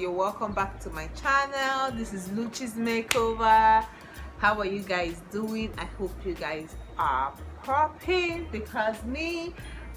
you're welcome back to my channel. This is Luchi's Makeover. How are you guys doing? I hope you guys are popping, because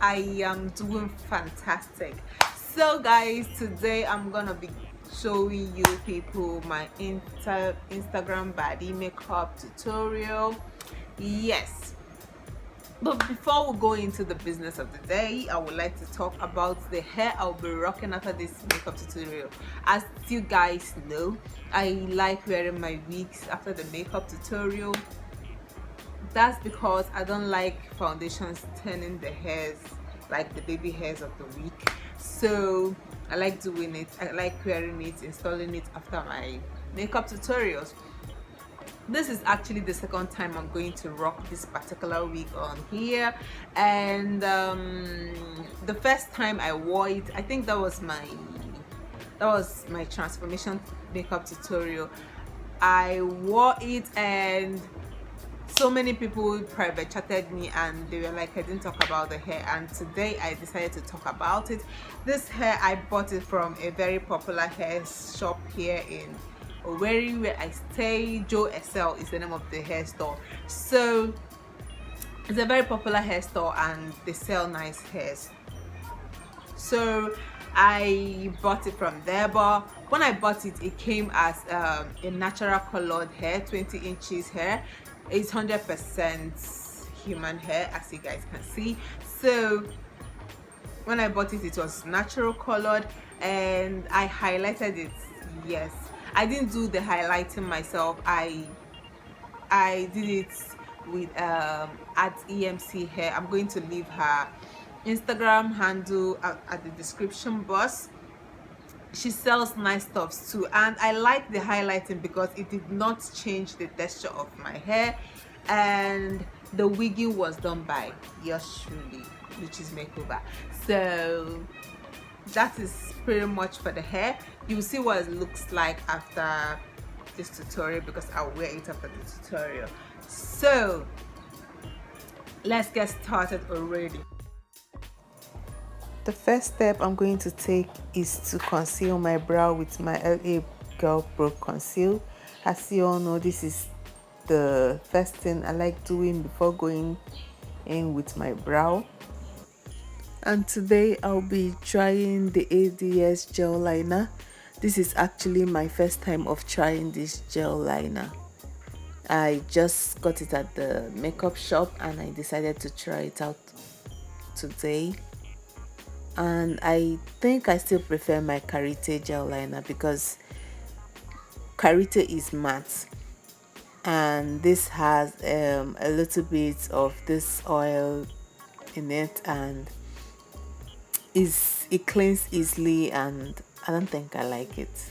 I am doing fantastic. So guys, today I'm gonna be showing you people my Instagram body makeup tutorial. Yes, but before we go into the business of the day, I would like to talk about the hair I'll be rocking after this makeup tutorial. As you guys know, I like wearing my wigs after the makeup tutorial. That's because I don't like foundations turning the hairs like the baby hairs of the wig. So I like doing it. I like wearing it, installing it after my makeup tutorials. This is actually the second time I'm going to rock this particular wig on here, and the first time I wore it, I think that was my transformation makeup tutorial. I wore it and so many people private chatted me and they were like, I didn't talk about the hair, and today I decided to talk about it. This hair, I bought it from a very popular hair shop here in Owerri where I stay. Joe SL is the name of the hair store. So it's a very popular hair store and they sell nice hairs. So I bought it from there, but when I bought it, it came as a natural colored hair, 20 inches hair. It's 100% human hair, as you guys can see. So when I bought it, it was natural colored and I highlighted it. Yes, I didn't do the highlighting myself. I did it with at EMC hair. I'm going to leave her Instagram handle at the description box. She sells nice stuff too, and I like the highlighting because it did not change the texture of my hair, and the wigging was done by yours truly, which is makeover. So that is pretty much for the hair. You'll see what it looks like after this tutorial because I'll wear it after the tutorial. So let's get started already. The first step I'm going to take is to conceal my brow with my L.A Pro.Conceal. As you all know, this is the first thing I like doing before going in with my brow. And today I'll be trying the ADS gel liner. This is actually my first time of trying this gel liner. I just got it at the makeup shop and I decided to try it out today. And I think I still prefer my Karité gel liner because Karité is matte and this has a little bit of this oil in it, and it cleans easily, and I don't think I like it.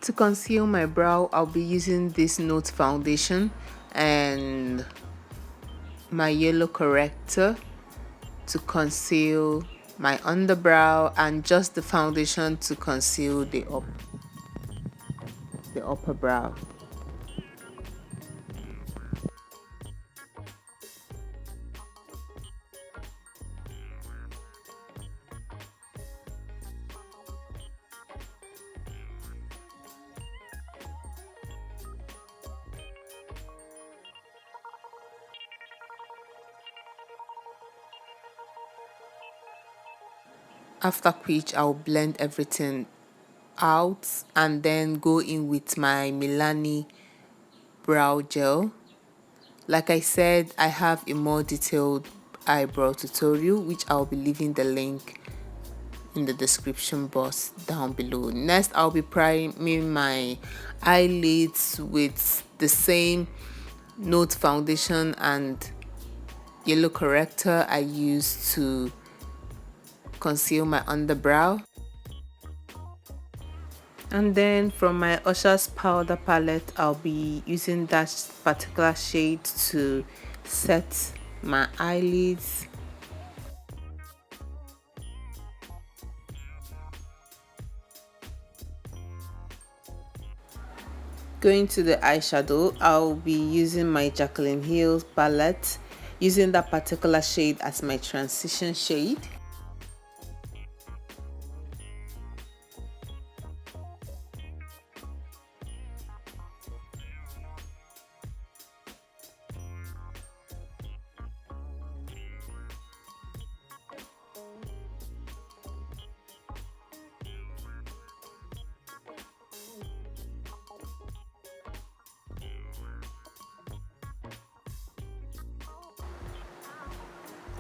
To conceal my brow, I'll be using this Note foundation and my yellow corrector to conceal my underbrow, and just the foundation to conceal the upper brow. After which I'll blend everything out and then go in with my Milani brow gel. Like I said, I have a more detailed eyebrow tutorial which I'll be leaving the link in the description box down below. Next, I'll be priming my eyelids with the same Note foundation and yellow corrector I used to conceal my underbrow. And then from my Ushas powder palette, I'll be using that particular shade to set my eyelids. Going to the eyeshadow, I'll be using my Jacklyn Hills palette, using that particular shade as my transition shade.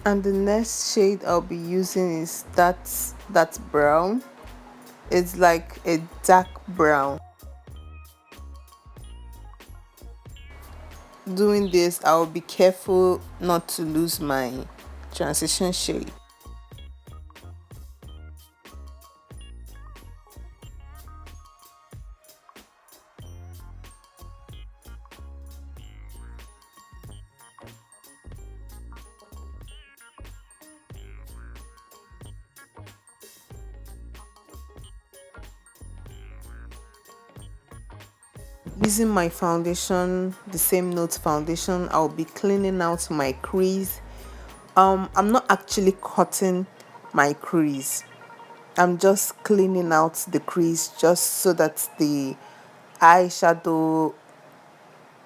And the next shade I'll be using is that brown. It's like a dark brown. Doing this, I'll be careful not to lose my transition shade. Using my foundation, the same Note foundation, I'll be cleaning out my crease. I'm not actually cutting my crease. I'm just cleaning out the crease just so that the eyeshadow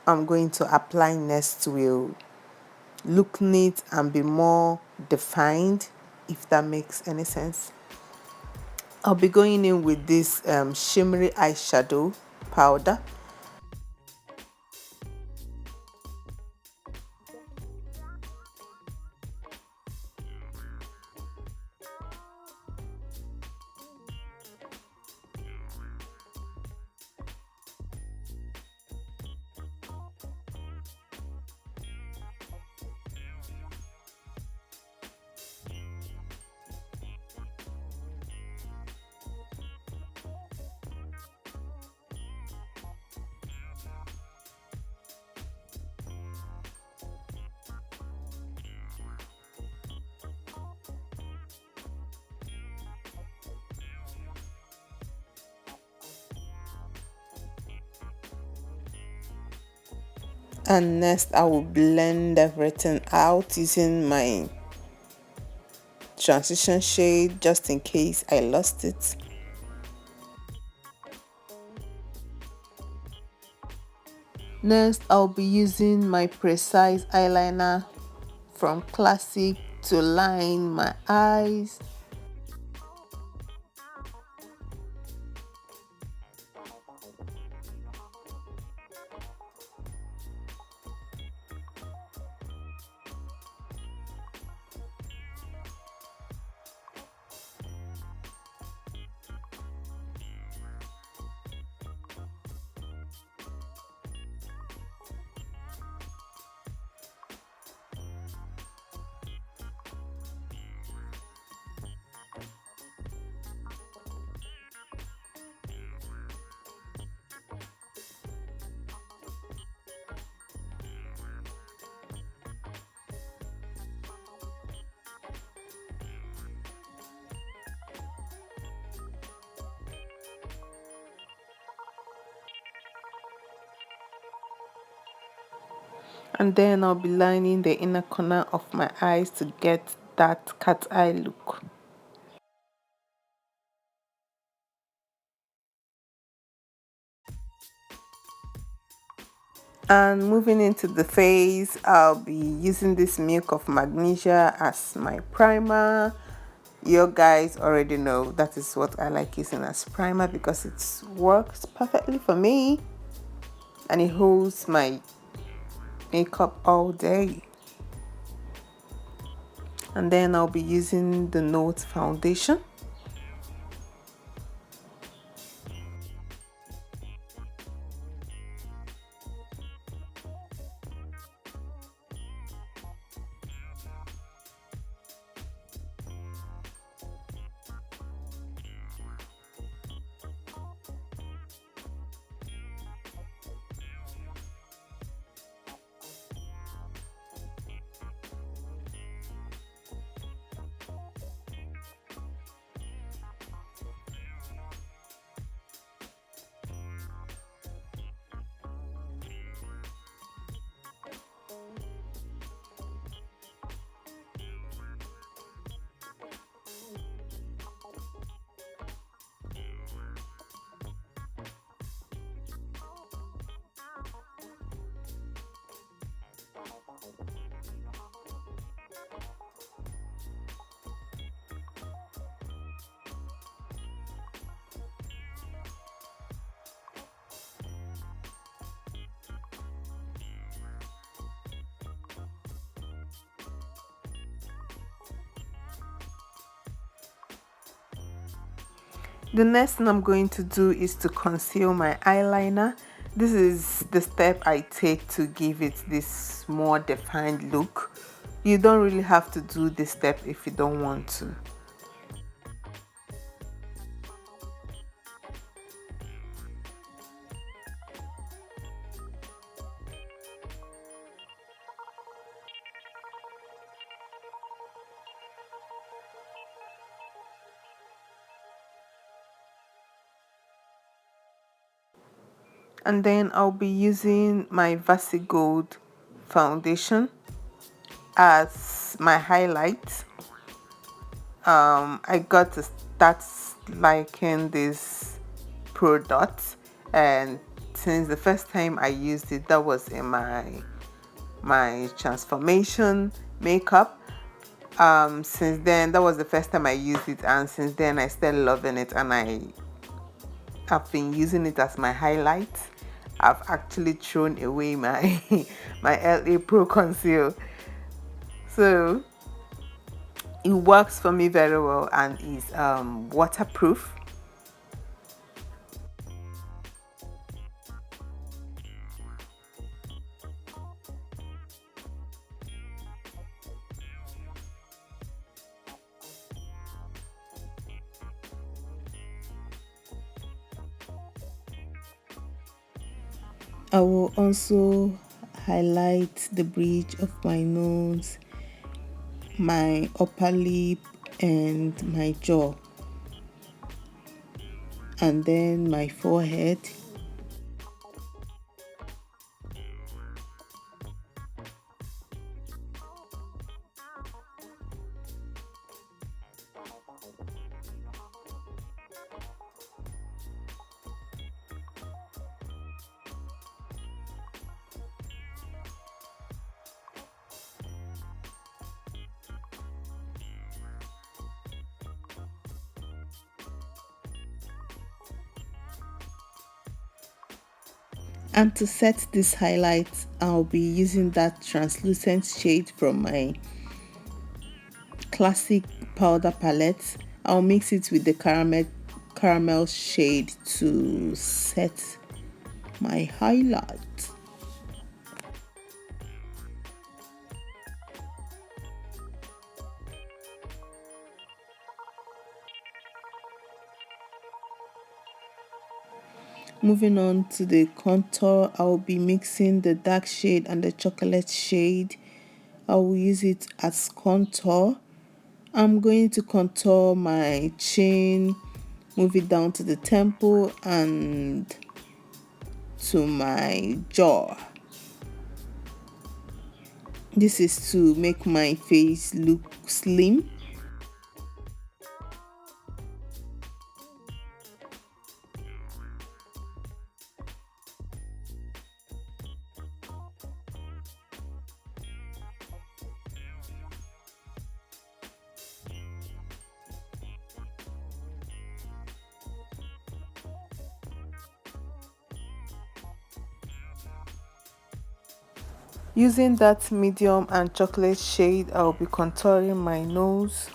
I'm going to apply next will look neat and be more defined, if that makes any sense. I'll be going in with this shimmery eyeshadow powder. And next I will blend everything out using my transition shade just in case I lost it. Next I'll be using my precise eyeliner from Classic to line my eyes. And then I'll be lining the inner corner of my eyes to get that cat eye look. And moving into the face, I'll be using this Milk of Magnesia as my primer. You guys already know that is what I like using as primer because it works perfectly for me and it holds my makeup all day. And then I'll be using the Note foundation. The next thing I'm going to do is to conceal my eyeliner. This is the step I take to give it this more defined look. You don't really have to do this step if you don't want to. And then I'll be using my Vassie Gold foundation as my highlight. I got to start liking this product, and since the first time I used it, that was in my transformation makeup. Since then, that was the first time I used it, and since then I started loving it, and I've been using it as my highlight. I've actually thrown away my my L.A Pro.Conceal, so it works for me very well and is waterproof. I will also highlight the bridge of my nose, my upper lip, and my jaw, and then my forehead. And to set this highlight, I'll be using that translucent shade from my classic powder palette. I'll mix it with the caramel shade to set my highlight. Moving on to the contour, I'll be mixing the dark shade and the chocolate shade. I will use it as contour. I'm going to contour my chin, move it down to the temple and to my jaw. This is to make my face look slim. Using that medium and chocolate shade, I'll be contouring my nose.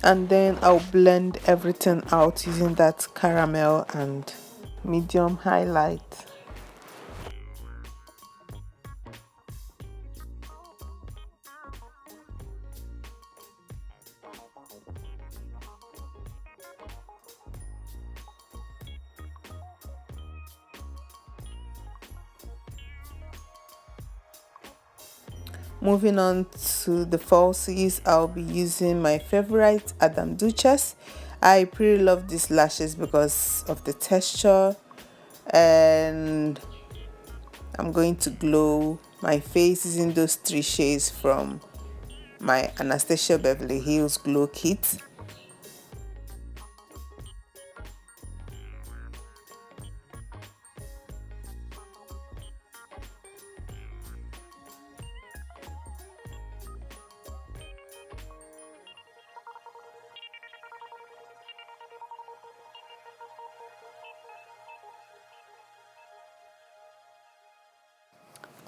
And then I'll blend everything out using that caramel and medium highlight. Moving on to the falsies, I'll be using my favorite Adam Duchess. I pretty love these lashes because of the texture, and I'm going to glow my face using those 3 shades from my Anastasia Beverly Hills Glow Kit.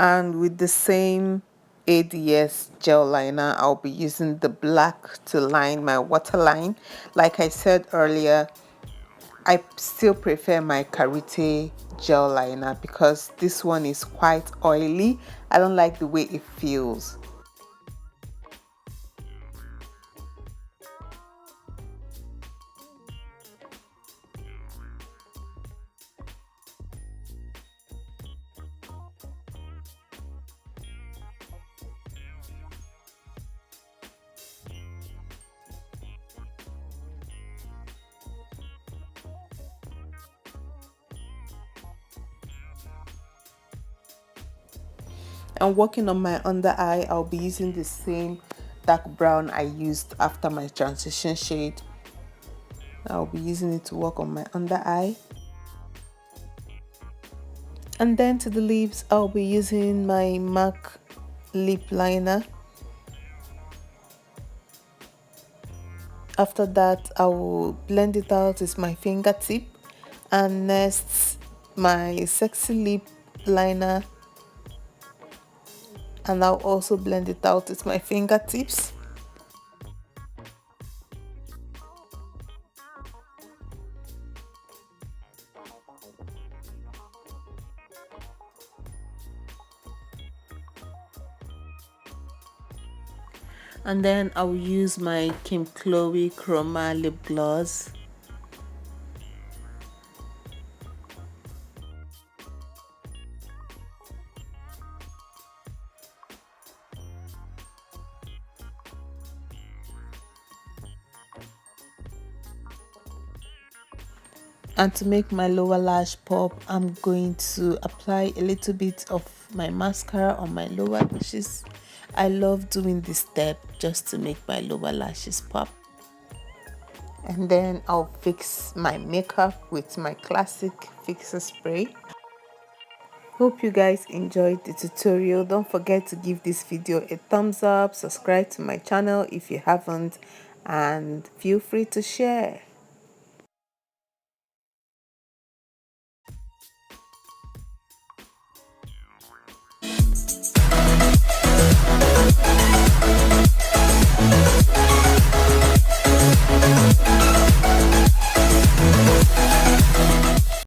And with the same ADS gel liner, I'll be using the black to line my waterline. Like I said earlier, I still prefer my Karite gel liner because this one is quite oily. I don't like the way it feels. And working on my under eye, I'll be using the same dark brown I used after my transition shade. I'll be using it to work on my under eye. And then to the lips, I'll be using my MAC lip liner. After that, I will blend it out with my fingertip. And next, my sexy lip liner. And I'll also blend it out with my fingertips. And then I'll use my Khloe Khroma lip gloss. And to make my lower lash pop, I'm going to apply a little bit of my mascara on my lower lashes. I love doing this step just to make my lower lashes pop. And then I'll fix my makeup with my classic fixer spray. Hope you guys enjoyed the tutorial. Don't forget to give this video a thumbs up, subscribe to my channel if you haven't, and feel free to share.